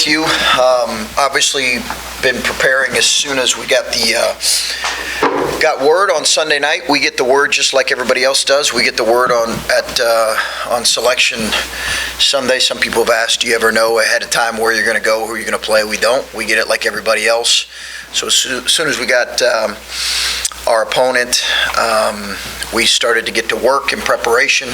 with you. Obviously, been preparing as soon as we got word on Sunday night. We get the word just like everybody else does. We get the word on selection Sunday. Some people have asked, do you ever know ahead of time where you're going to go, who you're going to play? We don't. We get it like everybody else. So as soon as we got our opponent, we started to get to work in preparation.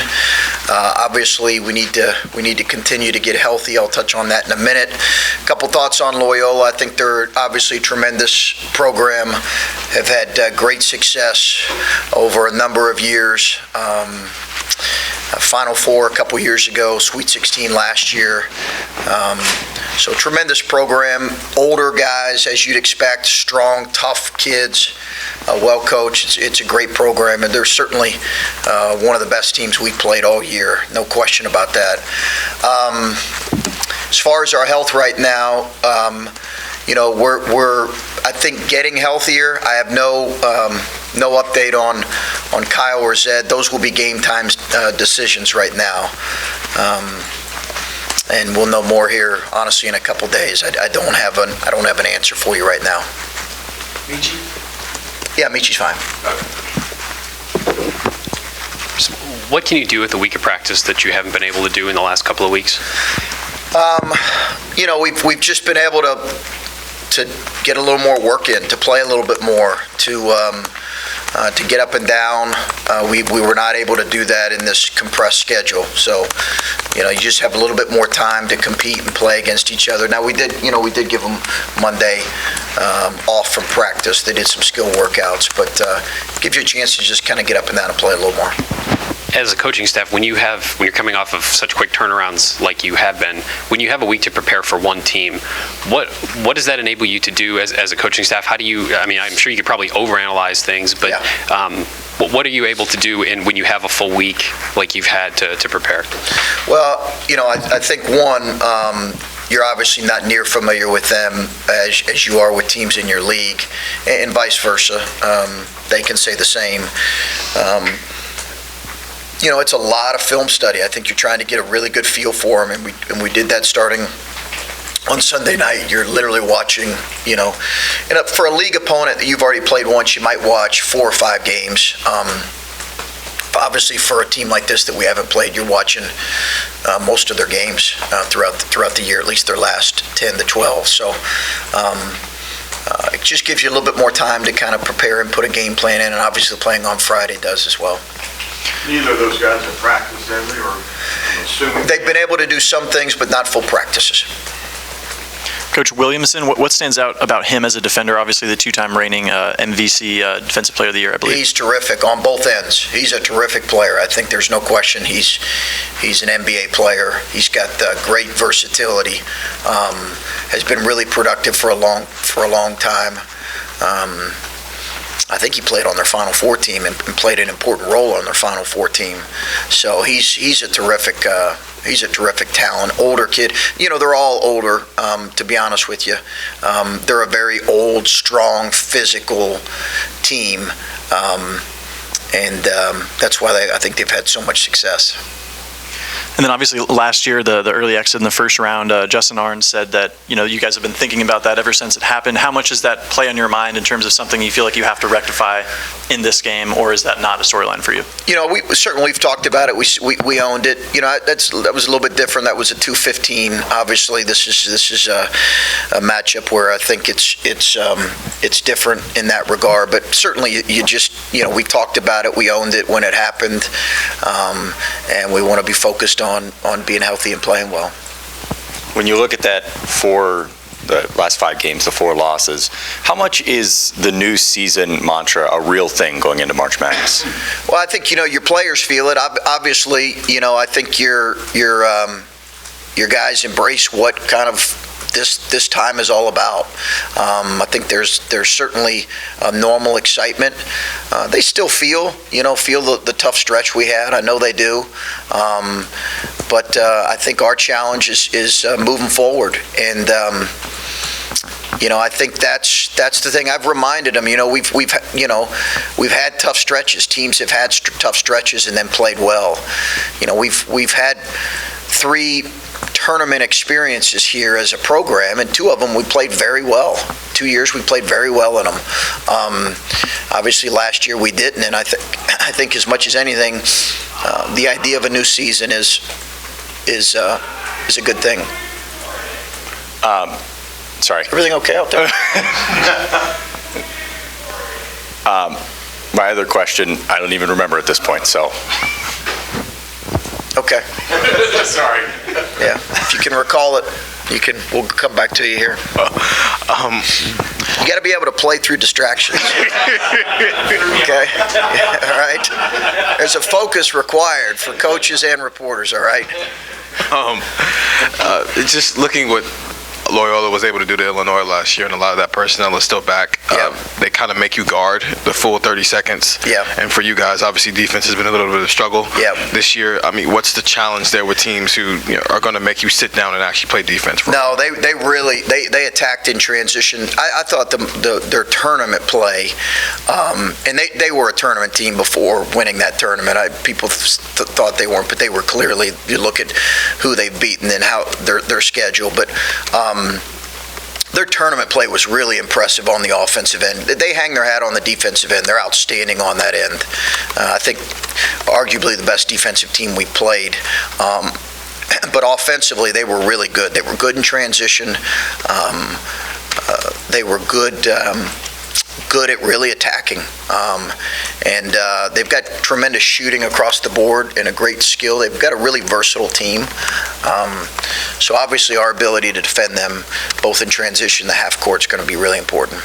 Obviously, we need to continue to get healthy. I'll touch on that in a minute. A couple thoughts on Loyola. I think they're obviously a tremendous program, have had great success over a number of years. Final Four a couple years ago, Sweet 16 last year. So tremendous program, older guys as you'd expect, strong, tough kids, well coached. It's a great program, and they're certainly one of the best teams we've played all year, no question about that. As far as our health right now, we're I think getting healthier. I have no update on Kyle or Zed. Those will be game time decisions right now. And we'll know more here, honestly, in a couple days. I don't have an answer for you right now. Michi? Yeah, Michi's fine. What can you do with the week of practice that you haven't been able to do in the last couple of weeks? We've just been able to get a little more work in, to play a little bit more, to get up and down. We were not able to do that in this compressed schedule. So, you just have a little bit more time to compete and play against each other. Now we did give them Monday off from practice. They did some skill workouts, but gives you a chance to just kind of get up and down and play a little more. As a coaching staff, when you're coming off of such quick turnarounds like you have been, when you have a week to prepare for one team, what does that enable you to do as a coaching staff? How do you? I mean, I'm sure you could probably overanalyze things, but yeah. What are you able to do when you have a full week like you've had to prepare? Well, I think one, you're obviously not near familiar with them as you are with teams in your league, and vice versa. They can say the same. It's a lot of film study. I think you're trying to get a really good feel for them, and we did that starting on Sunday night. You're literally watching, and for a league opponent that you've already played once, you might watch 4 or 5 games. Obviously, for a team like this that we haven't played, you're watching most of their games throughout the year, at least their last 10 to 12. So it just gives you a little bit more time to kind of prepare and put a game plan in, and obviously playing on Friday does as well. Neither of those guys have practiced, have they? Or I'm assuming they've been able to do some things, but not full practices. Coach Williamson, what stands out about him as a defender? Obviously, the 2-time reigning MVC Defensive Player of the Year, I believe. He's terrific on both ends. He's a terrific player. I think there's no question he's an NBA player. He's got great versatility. Has been really productive for a long time. I think he played on their Final Four team and played an important role on their Final Four team. So he's a terrific talent. Older kid. They're all older. To be honest with you, they're a very old, strong, physical team, and that's why I think they've had so much success. And then obviously last year, the early exit in the first round, Justin Arns said that, you guys have been thinking about that ever since it happened. How much does that play on your mind in terms of something you feel like you have to rectify in this game, or is that not a storyline for you? We've talked about it. We owned it. That was a little bit different. That was a 2-15. Obviously, this is a matchup where I think it's different in that regard. But certainly, we talked about it. We owned it when it happened, and we want to be focused on being healthy and playing well. When you look at that for the last 5 games, the 4 losses, how much is the new season mantra a real thing going into March Madness? Well, I think your players feel it. Obviously, I think your guys embrace what kind of this time is all about. I think there's certainly a normal excitement. They still feel the tough stretch we had. I know they do. But I think our challenge is moving forward. And I think that's the thing. I've reminded them. We've had tough stretches. Teams have had tough stretches and then played well. We've had 3 tournament experiences here as a program, and 2 of them we played very well. 2 years we played very well in them. Obviously, last year we didn't, and I think as much as anything, the idea of a new season is a good thing. Sorry. Everything okay out there? My other question, I don't even remember at this point, so. Okay. Sorry. Yeah. If you can recall it, we'll come back to you here. You got to be able to play through distractions. Okay? All right? There's a focus required for coaches and reporters, all right? Just looking what Loyola was able to do to Illinois last year, and a lot of that personnel is still back. They kind of make you guard the full 30 seconds. Yeah. And for you guys, obviously, defense has been a little bit of a struggle this year. I mean, what's the challenge there with teams who are going to make you sit down and actually play defense? No, they really attacked in transition. I thought their tournament play, and they were a tournament team before winning that tournament. People thought they weren't, but they were clearly. You look at who they've beaten and how their schedule, but. Their tournament play was really impressive on the offensive end. They hang their hat on the defensive end. They're outstanding on that end. I think arguably the best defensive team we played. But offensively, they were really good. They were good in transition. They were good at really attacking. And they've got tremendous shooting across the board and a great skill. They've got a really versatile team. So obviously our ability to defend them, both in transition and the half court, is going to be really important.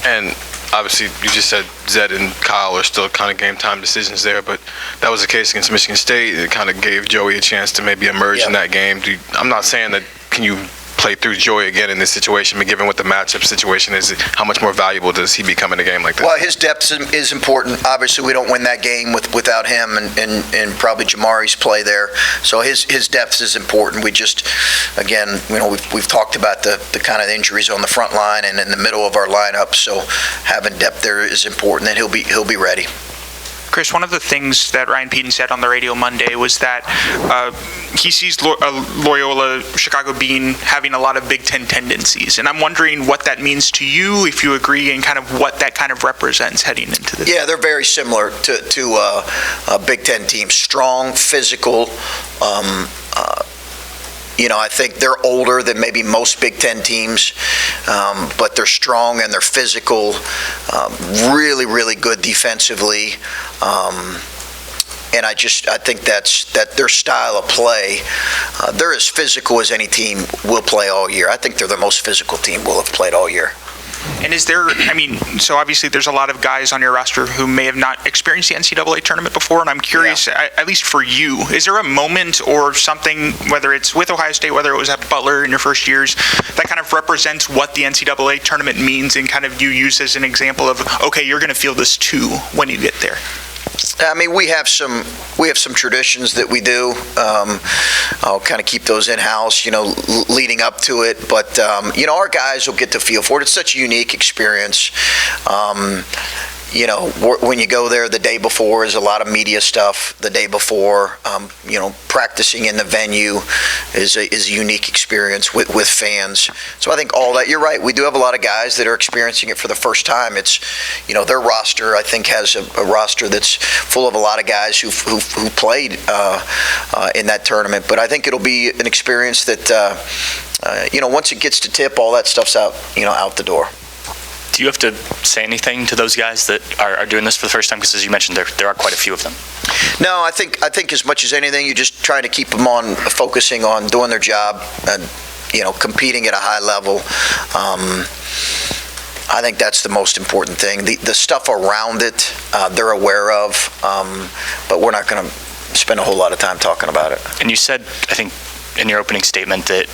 And obviously, you just said Zed and Kyle are still kind of game time decisions there, but that was the case against Michigan State. It kind of gave Joey a chance to maybe emerge in that game. I'm not saying that can you play through Joey again in this situation, but given what the matchup situation is, how much more valuable does he become in a game like this? Well, his depth is important. Obviously, we don't win that game without him and probably Jamari's play there. So his depth is important. We just, again, we've talked about the kind of injuries on the front line and in the middle of our lineup. So having depth there is important, and he'll be ready. Chris, one of the things that Ryan Peden said on the radio Monday was that he sees Loyola Chicago having a lot of Big Ten tendencies. And I'm wondering what that means to you, if you agree, and kind of what that kind of represents heading into this. Yeah, they're very similar to Big Ten teams. Strong, physical. I think they're older than maybe most Big Ten teams, but they're strong and they're physical, really, really good defensively. And I think that their style of play, they're as physical as any team will play all year. I think they're the most physical team we'll have played all year. And so obviously there's a lot of guys on your roster who may have not experienced the NCAA tournament before, and I'm curious, at least for you, is there a moment or something, whether it's with Ohio State, whether it was at Butler in your first years, that kind of represents what the NCAA tournament means and kind of you use as an example of, okay, you're going to feel this too when you get there? I mean, we have some traditions that we do. I'll kind of keep those in-house, leading up to it. But, our guys will get to feel for it. It's such a unique experience. When you go there the day before is a lot of media stuff. The day before, practicing in the venue is a unique experience with fans. So I think all that, you're right. We do have a lot of guys that are experiencing it for the first time. It's, their roster, I think, has a roster that's full of a lot of guys who played in that tournament. But I think it'll be an experience that, once it gets to tip, all that stuff's out the door. Do you have to say anything to those guys that are doing this for the first time? Because as you mentioned, there are quite a few of them. No, I think as much as anything, you're just trying to keep them on focusing on doing their job and competing at a high level. I think that's the most important thing. The stuff around it, they're aware of, but we're not going to spend a whole lot of time talking about it. And you said, I think, in your opening statement that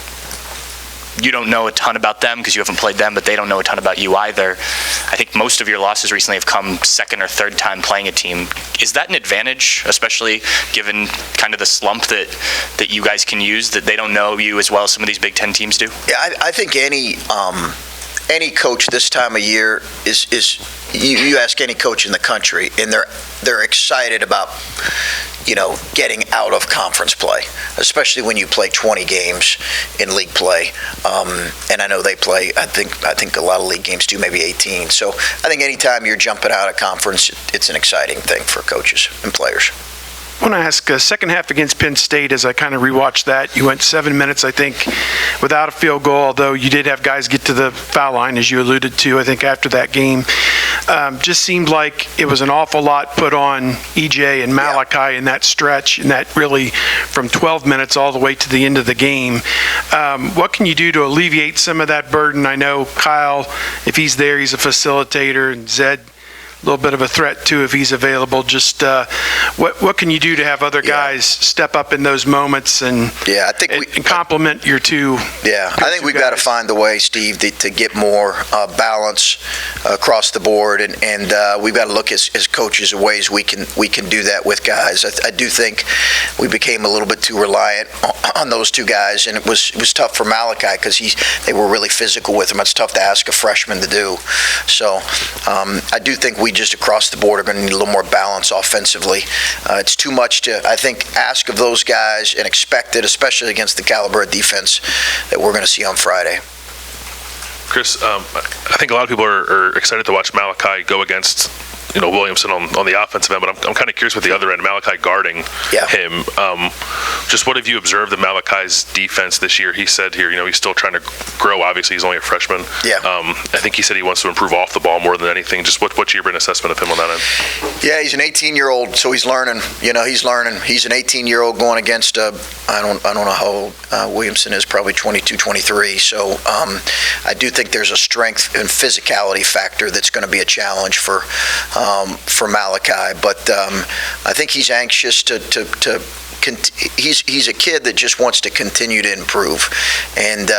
you don't know a ton about them because you haven't played them, but they don't know a ton about you either. I think most of your losses recently have come second or third time playing a team. Is that an advantage, especially given kind of the slump that you guys can use, that they don't know you as well as some of these Big Ten teams do? Yeah, I think any any coach this time of year is you ask any coach in the country, and they're excited about, getting out of conference play, especially when you play 20 games in league play. And I know they play, I think a lot of league games do, maybe 18. So I think anytime you're jumping out of conference, it's an exciting thing for coaches and players. I want to ask, second half against Penn State, as I kind of rewatched that, you went 7 minutes, I think, without a field goal, although you did have guys get to the foul line, as you alluded to, I think, after that game. Just seemed like it was an awful lot put on EJ and Malachi in that stretch, and that really from 12 minutes all the way to the end of the game. What can you do to alleviate some of that burden? I know Kyle, if he's there, he's a facilitator, and Zed, a little bit of a threat too if he's available. Just what can you do to have other guys step up in those moments and complement your two? Yeah, I think we've got to find a way, Steve, to get more balance across the board, and we've got to look as coaches at ways we can do that with guys. I do think we became a little bit too reliant on those two guys, and it was tough for Malachi because they were really physical with him. It's tough to ask a freshman to do. So I do think we just across the board are going to need a little more balance offensively. It's too much to, I think, ask of those guys and expect it, especially against the caliber of defense that we're going to see on Friday. Chris, I think a lot of people are excited to watch Malachi go against Williamson on the offensive end, but I'm kind of curious with the other end, Malachi guarding him. Just what have you observed of Malachi's defense this year? He said here, he's still trying to grow. Obviously, he's only a freshman. I think he said he wants to improve off the ball more than anything. Just what's your assessment of him on that end? Yeah, he's an 18-year-old, so he's learning. He's learning. He's an 18-year-old going against I don't know how old Williamson is, probably 22, 23. So I do think there's a strength and physicality factor that's going to be a challenge for Malachi, but I think he's anxious he's a kid that just wants to continue to improve, and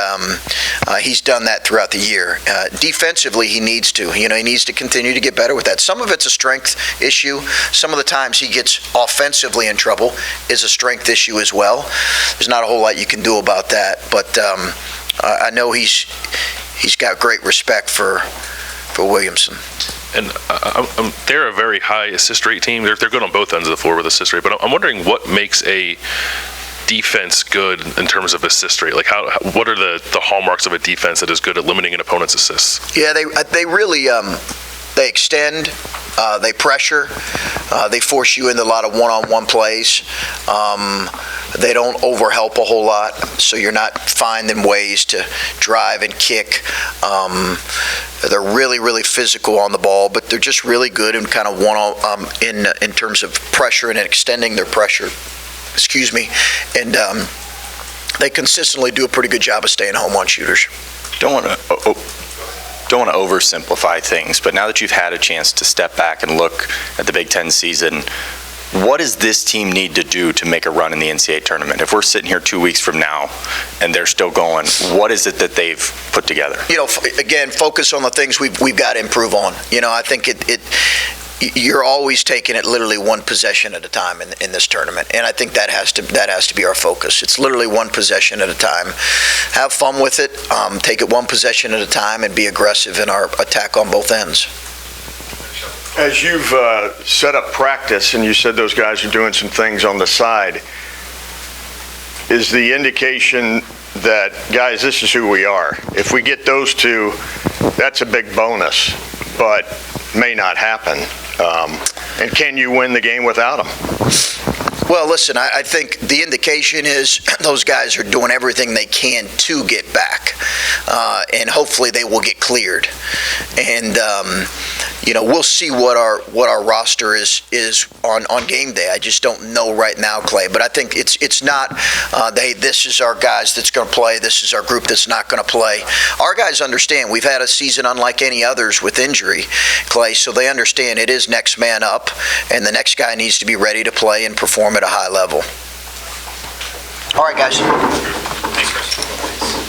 he's done that throughout the year. Defensively, he needs to. He needs to continue to get better with that. Some of it's a strength issue. Some of the times he gets offensively in trouble is a strength issue as well. There's not a whole lot you can do about that, but I know he's got great respect for Williamson. And they're a very high assist rate team. They're good on both ends of the floor with assist rate. But I'm wondering what makes a defense good in terms of assist rate. Like, what are the hallmarks of a defense that is good at limiting an opponent's assists? Yeah, they really they extend, they pressure, they force you into a lot of one-on-one plays. They don't overhelp a whole lot, so you're not finding ways to drive and kick. They're really, really physical on the ball, but they're just really good in kind of in terms of pressure and extending their pressure. And they consistently do a pretty good job of staying home on shooters. Don't want to oversimplify things, but now that you've had a chance to step back and look at the Big Ten season, what does this team need to do to make a run in the NCAA tournament? If we're sitting here 2 weeks from now and they're still going, what is it that they've put together? Again, focus on the things we've got to improve on. I think you're always taking it literally one possession at a time in this tournament, and I think that has to be our focus. It's literally one possession at a time. Have fun with it. Take it one possession at a time and be aggressive in our attack on both ends. As you've set up practice, and you said those guys are doing some things on the side, is the indication that, guys, this is who we are. If we get those two, that's a big bonus, but may not happen. And can you win the game without them? Well, listen, I think the indication is those guys are doing everything they can to get back, and hopefully they will get cleared. And we'll see what our roster is on game day. I just don't know right now, Clay. But I think it's not this is our guys that's going to play. This is our group that's not going to play. Our guys understand we've had a season unlike any others with injury, Clay. So they understand it is next man up, and the next guy needs to be ready to play and perform at a high level. All right, guys.